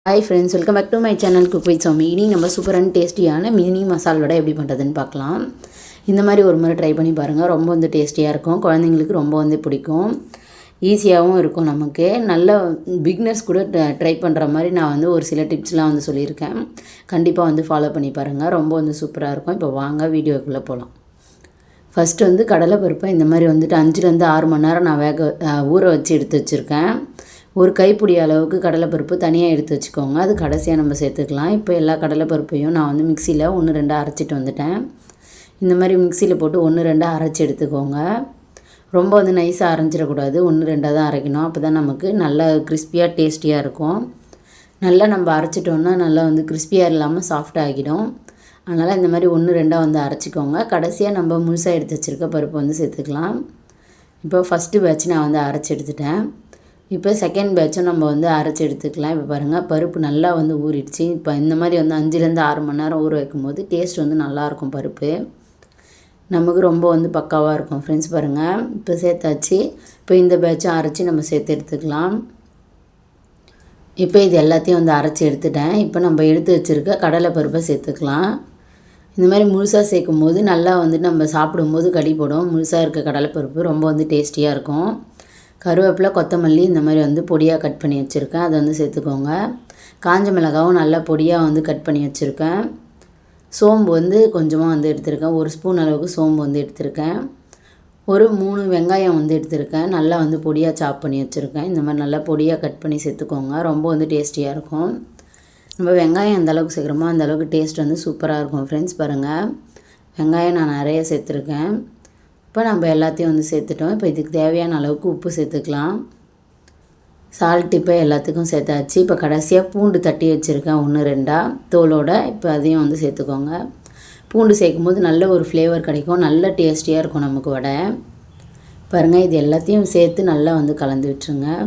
Hi friends, welcome back to my channel cook with Soumi. இனி நம்ம சூப்பரான டேஸ்டியான மினி மசால் வடை எப்படி பண்ணுறதுன்னு பார்க்கலாம். இந்த மாதிரி ஒரு முறை ட்ரை பண்ணி பாருங்கள். ரொம்ப டேஸ்டியாக இருக்கும். குழந்தைங்களுக்கு ரொம்ப பிடிக்கும். ஈஸியாகவும் இருக்கும். நமக்கு நல்ல பிகினர்ஸ் கூட ட்ரை பண்ணுற மாதிரி நான் ஒரு சில டிப்ஸ்லாம் சொல்லியிருக்கேன். கண்டிப்பாக ஃபாலோ பண்ணி பாருங்கள். ரொம்ப சூப்பராக இருக்கும். இப்போ வாங்க வீடியோக்குள்ளே போகலாம். ஃபஸ்ட்டு கடலைப்பருப்பை இந்த மாதிரி 5லேருந்து 6 மணி நேரம் நான் ஊற வச்சு எடுத்து வச்சுருக்கேன். ஒரு கைப்பிடி அளவுக்கு கடலைப்பருப்பு தனியாக எடுத்து வச்சுக்கோங்க. அது கடைசியாக நம்ம சேர்த்துக்கலாம். இப்போ எல்லா கடலைப்பருப்பையும் நான் மிக்சியில் 1-2 அரைச்சிட்டு வந்துட்டேன். இந்த மாதிரி மிக்சியில் போட்டு 1-2 அரைச்சி எடுத்துக்கோங்க. ரொம்ப நைஸாக அரைஞ்சிடக்கூடாது. 1-2 தான் அரைக்கணும். அப்போ தான் நமக்கு நல்லா கிறிஸ்பியாக டேஸ்டியாக இருக்கும். நல்லா நம்ம அரைச்சிட்டோன்னா நல்லா கிறிஸ்பியாக இல்லாமல் சாஃப்டாக ஆகிடும். அதனால் இந்த மாதிரி 1-2 அரைச்சிக்கோங்க. கடைசியாக நம்ம முழுசாக எடுத்து வச்சுருக்க பருப்பு சேர்த்துக்கலாம். இப்போ ஃபஸ்ட்டு பேட்ச் நான் அரைச்சி எடுத்துட்டேன். இப்போ செகண்ட் பேட்சும் நம்ம அரைச்சி எடுத்துக்கலாம். இப்போ பாருங்கள், பருப்பு நல்லா ஊறிடுச்சு. இப்போ இந்த மாதிரி 5லேருந்து 6 மணி நேரம் ஊற வைக்கும்போது டேஸ்ட் நல்லாயிருக்கும். பருப்பு நமக்கு ரொம்ப பக்காவாக இருக்கும். ஃப்ரெண்ட்ஸ் பாருங்கள், இப்போ சேர்த்தாச்சு. இப்போ இந்த பேட்சும் அரைச்சி நம்ம சேர்த்து எடுத்துக்கலாம். இப்போ இது எல்லாத்தையும் அரைச்சி எடுத்துட்டேன். இப்போ நம்ம எடுத்து வச்சுருக்க கடலை பருப்பை சேர்த்துக்கலாம். இந்த மாதிரி முழுசாக சேர்க்கும் போது நல்லா நம்ம சாப்பிடும்போது கடி போடும். முழுசாக இருக்க கடலைப்பருப்பு ரொம்ப டேஸ்டியாக இருக்கும். கருவேப்பிலை, கொத்தமல்லி இந்த மாதிரி பொடியாக கட் பண்ணி வச்சுருக்கேன். அதை சேர்த்துக்கோங்க. காஞ்ச மிளகாவும் நல்லா பொடியாக கட் பண்ணி வச்சுருக்கேன். சோம்பு கொஞ்சமாக எடுத்திருக்கேன். 1 ஸ்பூன் அளவுக்கு சோம்பு எடுத்திருக்கேன். ஒரு 3 வெங்காயம் எடுத்திருக்கேன். நல்லா பொடியாக சாப் பண்ணி வச்சுருக்கேன். இந்த மாதிரி நல்லா பொடியாக கட் பண்ணி சேர்த்துக்கோங்க. ரொம்ப டேஸ்டியாக இருக்கும். நம்ம வெங்காயம் எந்த அளவுக்கு சேர்க்குறோமோ அந்த அளவுக்கு டேஸ்ட் சூப்பராக இருக்கும். ஃப்ரெண்ட்ஸ் பாருங்கள், வெங்காயம் நான் நிறைய சேர்த்துருக்கேன். இப்போ நம்ம எல்லாத்தையும் சேர்த்துட்டோம். இப்போ இதுக்கு தேவையான அளவுக்கு உப்பு சேர்த்துக்கலாம். சால்ட் இப்போ எல்லாத்துக்கும் சேர்த்தாச்சு. இப்போ கடைசியாக பூண்டு தட்டி வச்சுருக்கேன் 1-2 தோலோடு. இப்போ அதையும் சேர்த்துக்கோங்க. பூண்டு சேர்க்கும்போது நல்ல ஒரு ஃப்ளேவர் கிடைக்கும். நல்ல டேஸ்டியாக இருக்கும் நமக்கு வடை. பாருங்கள், இது எல்லாத்தையும் சேர்த்து நல்லா கலந்து விட்டுருங்க.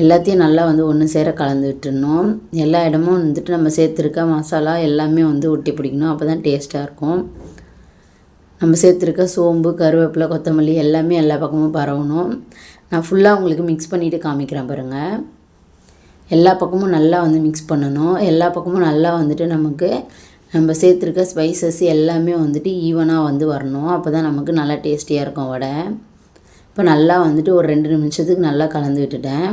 எல்லாத்தையும் நல்லா ஒன்று சேர கலந்து விட்டுடணும். எல்லா இடமும் நம்ம சேர்த்துருக்க மசாலா எல்லாமே ஒட்டி பிடிக்கணும். அப்போ தான் டேஸ்ட்டாக இருக்கும். நம்ம சேர்த்துருக்க சோம்பு, கருவேப்பிலை, கொத்தமல்லி எல்லாமே எல்லா பக்கமும் பரவணும். நான் ஃபுல்லாக உங்களுக்கு மிக்ஸ் பண்ணிவிட்டு காமிக்கிறேன் பாருங்கள். எல்லா பக்கமும் நல்லா மிக்ஸ் பண்ணணும். எல்லா பக்கமும் நல்லா நமக்கு நம்ம சேர்த்துருக்க ஸ்பைசஸ் எல்லாமே ஈவனாக வரணும். அப்போ தான் நமக்கு நல்லா டேஸ்டியாக இருக்கும் வடை. இப்போ நல்லா ஒரு 2 நிமிஷத்துக்கு நல்லா கலந்து விட்டுட்டேன்.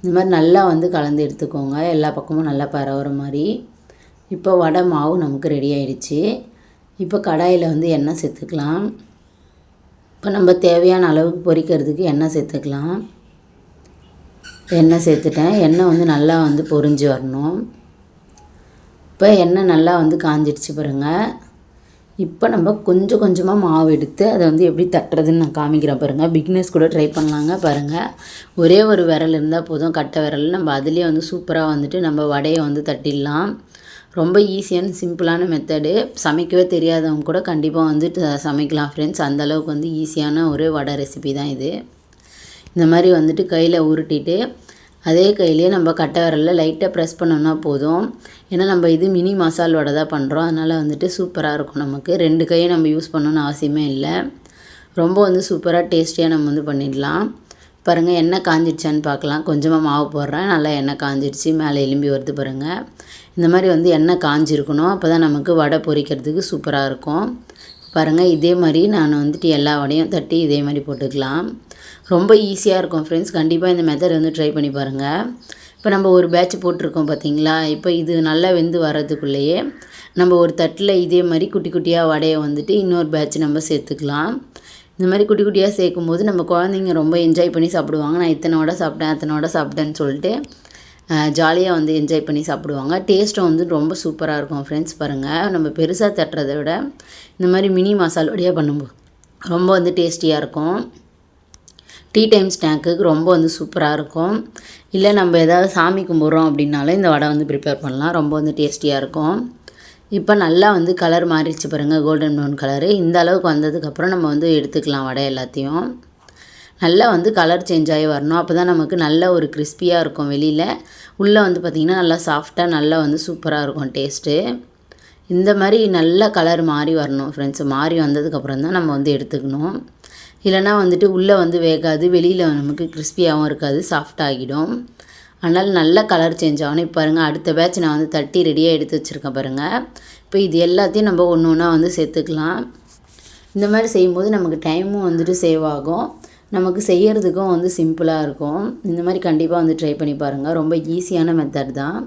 இந்த மாதிரி நல்லா கலந்து எடுத்துக்கோங்க. எல்லா பக்கமும் நல்லா பரவுற மாதிரி. இப்போ வடை மாவு நமக்கு ரெடி ஆகிடுச்சு. இப்போ கடாயில் எண்ணெய் சேர்த்துக்கலாம். இப்போ நம்ம தேவையான அளவுக்கு பொரிக்கிறதுக்கு எண்ணெய் சேர்த்துக்கலாம். எண்ணெய் சேர்த்துட்டேன். எண்ணெய் நல்லா பொரிஞ்சு வரணும். இப்போ எண்ணெய் நல்லா காஞ்சிடுச்சு பாருங்கள். இப்போ நம்ம கொஞ்சம் கொஞ்சமாக மாவு எடுத்து அதை எப்படி தட்டுறதுன்னு நான் காமிக்கிறேன் பாருங்கள். பிகினர்ஸ் கூட ட்ரை பண்ணலாங்க. பாருங்கள், ஒரே ஒரு விரல் இருந்தால் போதும், கட்டை விரல். நம்ம அதிலே சூப்பராக நம்ம வடையை தட்டிடலாம். ரொம்ப ஈஸியான சிம்பிளான மெத்தடு. சமைக்கவே தெரியாதவங்க கூட கண்டிப்பாக சமைக்கலாம் ஃப்ரெண்ட்ஸ். அந்தளவுக்கு ஈஸியான ஒரு வடை ரெசிபி தான் இது. இந்த மாதிரி கையில் உருட்டிட்டு அதே கையிலேயே நம்ம கட்டை விரலில் லைட்டாக ப்ரெஸ் பண்ணோம்னா போதும். ஏன்னா நம்ம இது மினி மசால் வடை தான் பண்ணுறோம். அதனால் சூப்பராக இருக்கும். நமக்கு 2 கையை நம்ம யூஸ் பண்ணணும்னு அவசியமே இல்லை. ரொம்ப சூப்பராக டேஸ்டியாக நம்ம பண்ணிடலாம். பாருங்கள், எண்ணெய் காஞ்சிடுச்சான்னு பார்க்கலாம். கொஞ்சமாக மாவு போடுறேன். நல்லா எண்ணெய் காஞ்சிடுச்சு. மேலே எலும்பி வருது பாருங்கள். இந்த மாதிரி எண்ணெய் காஞ்சிருக்கணும். அப்போ தான் நமக்கு வடை பொரிக்கிறதுக்கு சூப்பராக இருக்கும். பாருங்கள், இதே மாதிரி நான் எல்லா வடையும் தட்டி இதே மாதிரி போட்டுக்கலாம். ரொம்ப ஈஸியாக இருக்கும் ஃப்ரெண்ட்ஸ். கண்டிப்பாக இந்த மெத்தட் ட்ரை பண்ணி பாருங்கள். இப்போ நம்ம ஒரு பேட்ச் போட்டிருக்கோம் பார்த்தீங்களா. இப்போ இது நல்லா வெந்து வர்றதுக்குள்ளேயே நம்ம ஒரு தட்டில் இதே மாதிரி குட்டி குட்டியாக வடையை இன்னொரு பேட்ச் நம்ம சேர்த்துக்கலாம். இந்த மாதிரி குட்டி குட்டியாக சேர்க்கும் போது நம்ம குழந்தைங்க ரொம்ப என்ஜாய் பண்ணி சாப்பிடுவாங்க. நான் இத்தனை வடை சாப்பிட்டேன், அத்தனை வடை சாப்பிட்டேன்னு சொல்லிட்டு ஜாலியாக என்ஜாய் பண்ணி சாப்பிடுவாங்க. டேஸ்ட்டும் ரொம்ப சூப்பராக இருக்கும் ஃப்ரெண்ட்ஸ். பாருங்கள், நம்ம பெருசாக தட்டுறதை விட இந்த மாதிரி மினி மசால் வடையாக பண்ணும்போது ரொம்ப டேஸ்டியாக இருக்கும். டீ டைம் ஸ்நாக்குக்கு ரொம்ப சூப்பராக இருக்கும். இல்லை நம்ம ஏதாவது சாமி கும்பிட்றோம் அப்படின்னாலும் இந்த வடை ப்ரிப்பேர் பண்ணலாம். ரொம்ப டேஸ்டியாக இருக்கும். இப்போ நல்லா கலர் மாறிடுச்சு பாருங்கள், கோல்டன் ப்ரௌன் கலரு. இந்த அளவுக்கு வந்ததுக்கப்புறம் நம்ம எடுத்துக்கலாம் வடை எல்லாத்தையும். நல்லா கலர் சேஞ்ச் ஆகி வரணும். அப்போ தான் நமக்கு நல்ல ஒரு கிறிஸ்பியாக இருக்கும். வெளியில் உள்ளே பார்த்திங்கன்னா நல்லா சாஃப்டாக நல்லா சூப்பராக இருக்கும் டேஸ்ட்டு. இந்த மாதிரி நல்லா கலர் மாறி வரணும் ஃப்ரெண்ட்ஸ். மாறி வந்ததுக்கப்புறம் தான் நம்ம எடுத்துக்கணும். இல்லைனா உள்ளே வேகாது, வெளியில் நமக்கு கிறிஸ்பியாகவும் இருக்காது, சாஃப்டாகிடும். அதனால் நல்ல கலர் சேஞ்ச் ஆகணும். இப்போ பாருங்கள், அடுத்த பேட்ச் நான் வந்து தட்டி ரெடியாக எடுத்து வச்சுருக்கேன் பாருங்கள். இப்போ இது எல்லாத்தையும் நம்ம ஒன்று ஒன்றா வந்து சேர்த்துக்கலாம். இந்த மாதிரி செய்யும்போது நமக்கு டைமும் வந்துட்டு சேவ் ஆகும், நமக்கு செய்கிறதுக்கும் வந்து சிம்பிளாக இருக்கும். இந்த மாதிரி கண்டிப்பாக வந்து ட்ரை பண்ணி பாருங்கள். ரொம்ப ஈஸியான மெத்தட் தான்.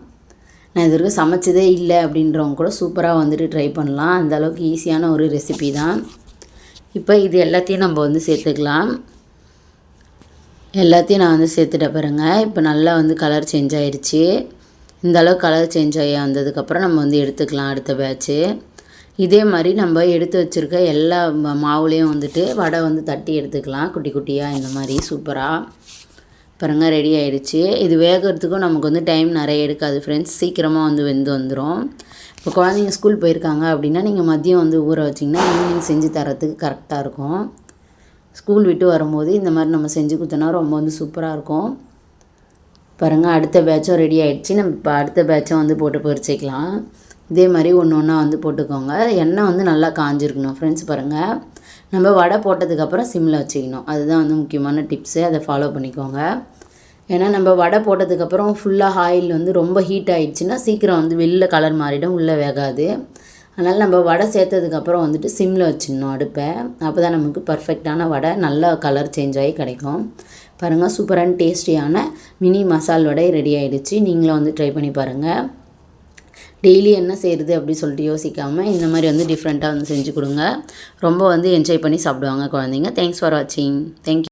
நான் இது வரைக்கும் சமைச்சதே இல்லை அப்படின்றவங்க கூட சூப்பராக வந்துட்டு ட்ரை பண்ணலாம். அந்தளவுக்கு ஈஸியான ஒரு ரெசிபி தான். இப்போ இது எல்லாத்தையும் நம்ம வந்து சேர்த்துக்கலாம். எல்லாத்தையும் நான் வந்து சேர்த்துட்ட பாருங்க. இப்போ நல்லா வந்து கலர் சேஞ்ச் ஆயிடுச்சு. இந்த அளவுக்கு கலர் சேஞ்ச் ஆகி வந்ததுக்கப்புறம் நம்ம வந்து எடுத்துக்கலாம் அடுத்த பேட்ச்சு. இதே மாதிரி நம்ம எடுத்து வச்சுருக்க எல்லா மாவுலேயும் வந்துட்டு வடை வந்து தட்டி எடுத்துக்கலாம் குட்டி குட்டியாக. இந்த மாதிரி சூப்பராக பாருங்கள் ரெடி ஆகிடுச்சு. இது வேகிறதுக்கும் நமக்கு வந்து டைம் நிறைய எடுக்காது ஃப்ரெண்ட்ஸ், சீக்கிரமாக வந்து வெந்து வந்துடும். இப்போ குழந்தைங்க ஸ்கூல் போயிருக்காங்க அப்படின்னா நீங்கள் மதியம் வந்து ஊற வச்சிங்கன்னா ஈவினிங் செஞ்சு தரத்துக்கு கரெக்டாக இருக்கும். ஸ்கூல் விட்டு வரும்போது இந்த மாதிரி நம்ம செஞ்சு கொடுத்தோன்னா ரொம்ப வந்து சூப்பராக இருக்கும். பாருங்கள் அடுத்த பேட்சும் ரெடி ஆகிடுச்சு. நம்ம இப்போ அடுத்த பேட்சும் வந்து போட்டு பொரிச்சிக்கலாம். இதே மாதிரி ஒன்று ஒன்றா வந்து போட்டுக்கோங்க. எண்ணெய் வந்து நல்லா காஞ்சிருக்கணும் ஃப்ரெண்ட்ஸ். பாருங்கள், நம்ம வடை போட்டதுக்கப்புறம் சிம்மில் வச்சுக்கணும். அதுதான் வந்து முக்கியமான டிப்ஸு, அதை ஃபாலோ பண்ணிக்கோங்க. ஏன்னா நம்ம வடை போட்டதுக்கப்புறம் ஃபுல்லாக ஆயில் வந்து ரொம்ப ஹீட் ஆகிடுச்சுன்னா சீக்கிரம் வந்து வெளில கலர் மாறிடும், உள்ளே வேகாது. அதனால் நம்ம வடை சேர்த்ததுக்கப்புறம் வந்துட்டு சிம்மில் வச்சிடணும் அடுப்பை. அப்போ தான் நமக்கு பர்ஃபெக்டான வடை நல்லா கலர் சேஞ்ச் ஆகி கிடைக்கும். பாருங்கள், சூப்பரான டேஸ்டியான மினி மசால் வடை ரெடி ஆகிடுச்சு. நீங்களும் வந்து ட்ரை பண்ணி பாருங்கள். டெய்லி என்ன செய்கிறது அப்படி சொல்லிட்டு யோசிக்காமல் இந்த மாதிரி வந்து டிஃப்ரெண்ட்டாக வந்து செஞ்சு கொடுங்க. ரொம்ப வந்து என்ஜாய் பண்ணி சாப்பிடுவாங்க குழந்தைங்க. தேங்க்ஸ் ஃபார் வாட்சிங். தேங்க்யூ.